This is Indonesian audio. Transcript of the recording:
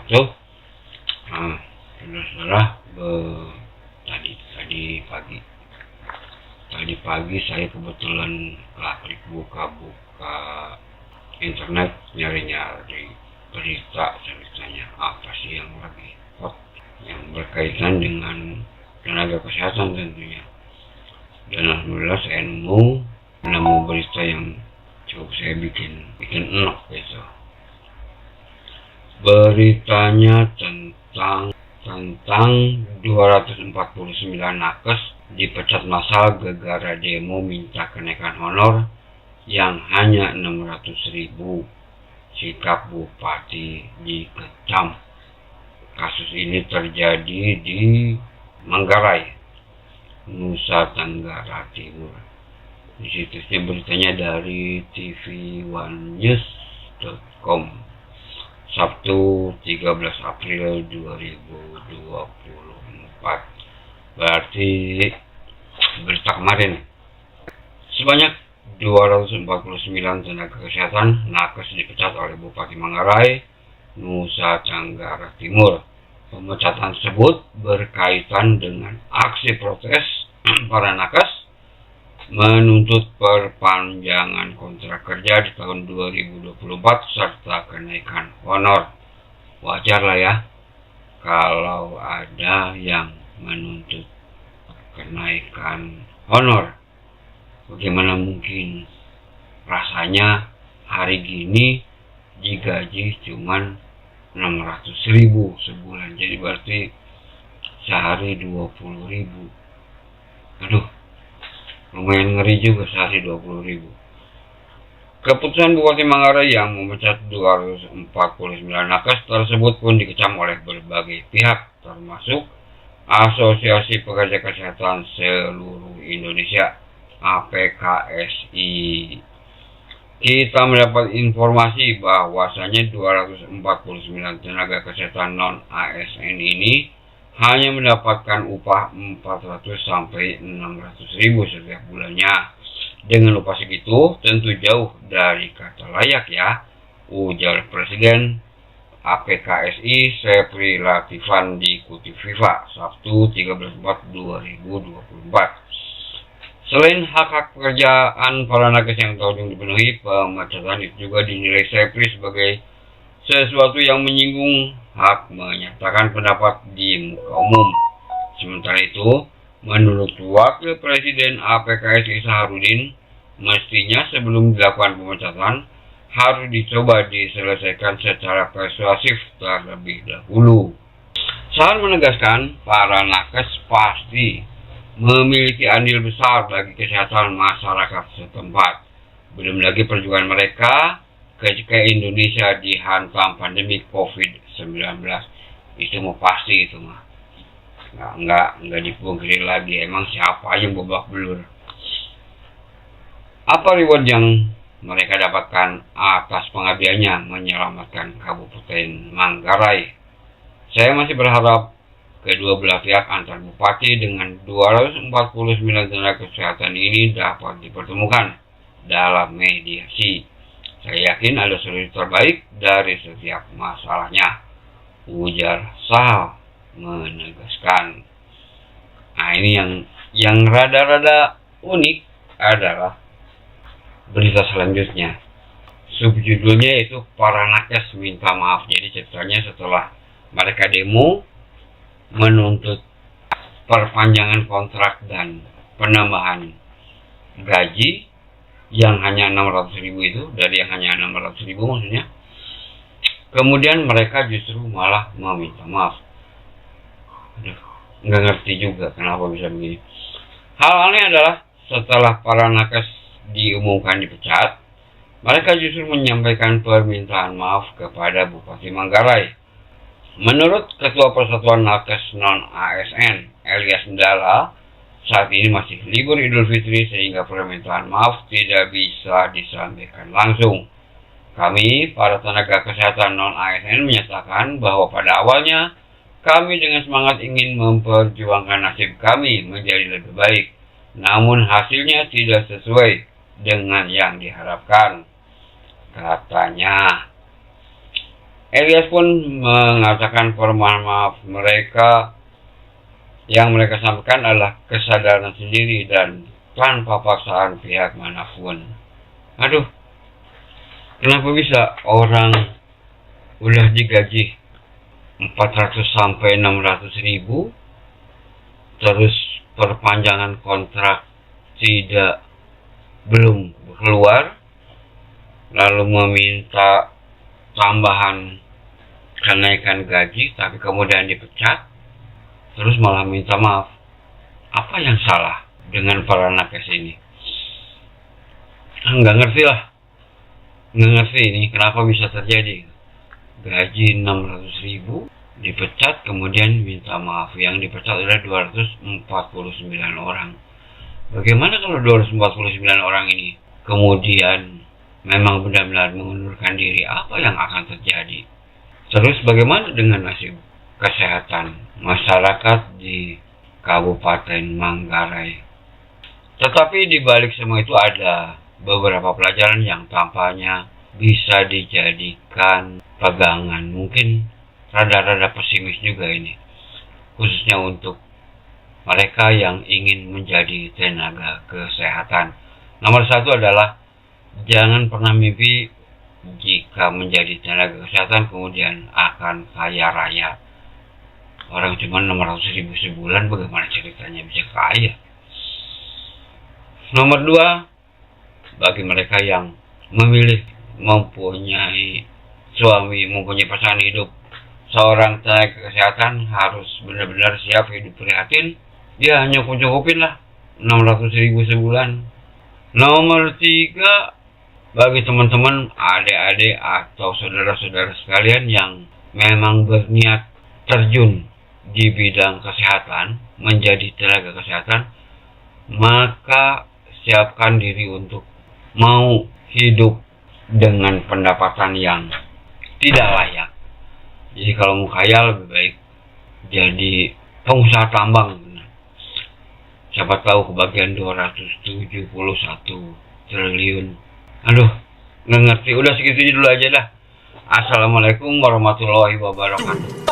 wabarakatuh. Saudara-saudara, tadi pagi saya kebetulan klik buka internet nyari-nyari berita, ceritanya apa sih yang lagi hot yang berkaitan dengan tenaga kesehatan tentunya. Dan alhamdulillah saya nemu berita yang cukup saya bikin enak gitu. Beritanya tentang 249 nakes dipecat massal gara-gara demo minta kenaikan honor yang hanya 600.000. Sikap bupati dikecam. Kasus ini terjadi di Manggarai, Nusa Tenggara Timur. Di situsnya beritanya dari tv1news.com. Sabtu 13 April 2024. Berarti berita kemarin. Sebanyak 249 tenaga kesehatan nakes dipecat oleh Bupati Manggarai, Nusa Tenggara Timur. Pemecatan tersebut berkaitan dengan aksi protes para nakes menuntut perpanjangan kontrak kerja di tahun 2024 serta kenaikan honor. Wajar lah ya kalau ada yang menuntut kenaikan honor. Bagaimana mungkin rasanya hari gini digaji cuman 600.000 sebulan, jadi berarti sehari 20.000. Aduh, lumayan ngeri juga sehari 20.000. Keputusan Bupati Manggarai yang memecat 249 nakes tersebut pun dikecam oleh berbagai pihak, termasuk Asosiasi Pekerja Kesehatan Seluruh Indonesia (APKSI). Kita mendapat informasi bahwasanya 249 tenaga kesehatan non-ASN ini hanya mendapatkan upah 400 sampai 600.000 setiap bulannya. Dengan upah segitu tentu jauh dari kata layak ya, ujar Presiden APKSI Sepri Latifan dikutip Viva Sabtu 13 Maret 2024. Selain hak-hak pekerjaan para nakes yang tanggung dipenuhi, pemecatan itu juga dinilai Sepri sebagai sesuatu yang menyinggung hak menyatakan pendapat di muka umum. Sementara itu, menurut Wakil Presiden APKSI Saharudin, mestinya sebelum dilakukan pemecatan harus dicoba diselesaikan secara persuasif terlebih dahulu. Sahar menegaskan para nakes pasti memiliki andil besar bagi kesehatan masyarakat setempat. Belum lagi perjuangan mereka ketika Indonesia dihantam pandemi COVID-19. Itu mau pasti itu mah. Nggak dipungkiri lagi. Emang siapa yang babak belur? Apa reward yang mereka dapatkan atas pengabdiannya menyelamatkan Kabupaten Manggarai? Saya masih berharap kedua belah pihak antar bupati dengan 249 tenaga kesehatan ini dapat dipertemukan dalam mediasi. Saya yakin ada solusi terbaik dari setiap masalahnya, ujar Sahal menegaskan. Nah, ini yang rada-rada unik adalah berita selanjutnya. Subjudulnya itu para nakes minta maaf. Jadi ceritanya setelah mereka demo menuntut perpanjangan kontrak dan penambahan gaji yang hanya 600.000 itu, dari yang hanya 600.000 maksudnya. Kemudian mereka justru malah meminta maaf. Aduh, nggak ngerti juga kenapa bisa begini. Hal aneh adalah setelah para nakes diumumkan dipecat, mereka justru menyampaikan permintaan maaf kepada Bupati Manggarai. Menurut Ketua Persatuan Nakes Non-ASN, Elias Ndala, saat ini masih libur Idul Fitri sehingga permintaan maaf tidak bisa disampaikan langsung. Kami, para tenaga kesehatan non-ASN menyatakan bahwa pada awalnya kami dengan semangat ingin memperjuangkan nasib kami menjadi lebih baik. Namun hasilnya tidak sesuai dengan yang diharapkan, katanya. Elias pun mengatakan permohonan maaf mereka yang mereka sampaikan adalah kesadaran sendiri dan tanpa paksaan pihak manapun. Aduh, kenapa bisa orang udah digaji 400 sampai 600 ribu, terus perpanjangan kontrak belum keluar, lalu meminta tambahan kenaikan gaji, tapi kemudian dipecat, terus malah minta maaf. Apa yang salah dengan para nakes ini? Nggak ngerti lah. Nggak ngerti ini kenapa bisa terjadi. Gaji 600 ribu, dipecat, kemudian minta maaf. Yang dipecat adalah 249 orang. Bagaimana kalau 249 orang ini kemudian memang benar-benar mengundurkan diri? Apa yang akan terjadi? Terus bagaimana dengan nasib kesehatan masyarakat di Kabupaten Manggarai? Tetapi di balik semua itu ada beberapa pelajaran yang tampaknya bisa dijadikan pegangan. Mungkin rada-rada pesimis juga ini, khususnya untuk mereka yang ingin menjadi tenaga kesehatan. Nomor satu adalah jangan pernah mimpi jika menjadi tenaga kesehatan kemudian akan kaya raya. Orang cuma 600 ribu sebulan, bagaimana ceritanya bisa kaya? Nomor dua, bagi mereka yang memilih mempunyai suami, mempunyai pasangan hidup, seorang tenaga kesehatan harus benar-benar siap hidup prihatin. Ya hanya cukup-cukupin lah 600 ribu sebulan. Nomor tiga, bagi teman-teman, adik-adik atau saudara-saudara sekalian yang memang berniat terjun di bidang kesehatan, menjadi tenaga kesehatan, maka siapkan diri untuk mau hidup dengan pendapatan yang tidak layak. Jadi kalau mau kaya lebih baik jadi pengusaha tambang. Siapa tahu kebagian 271 triliun. Aduh, nggak ngerti. Udah segitu dulu aja dah. Assalamualaikum warahmatullahi wabarakatuh.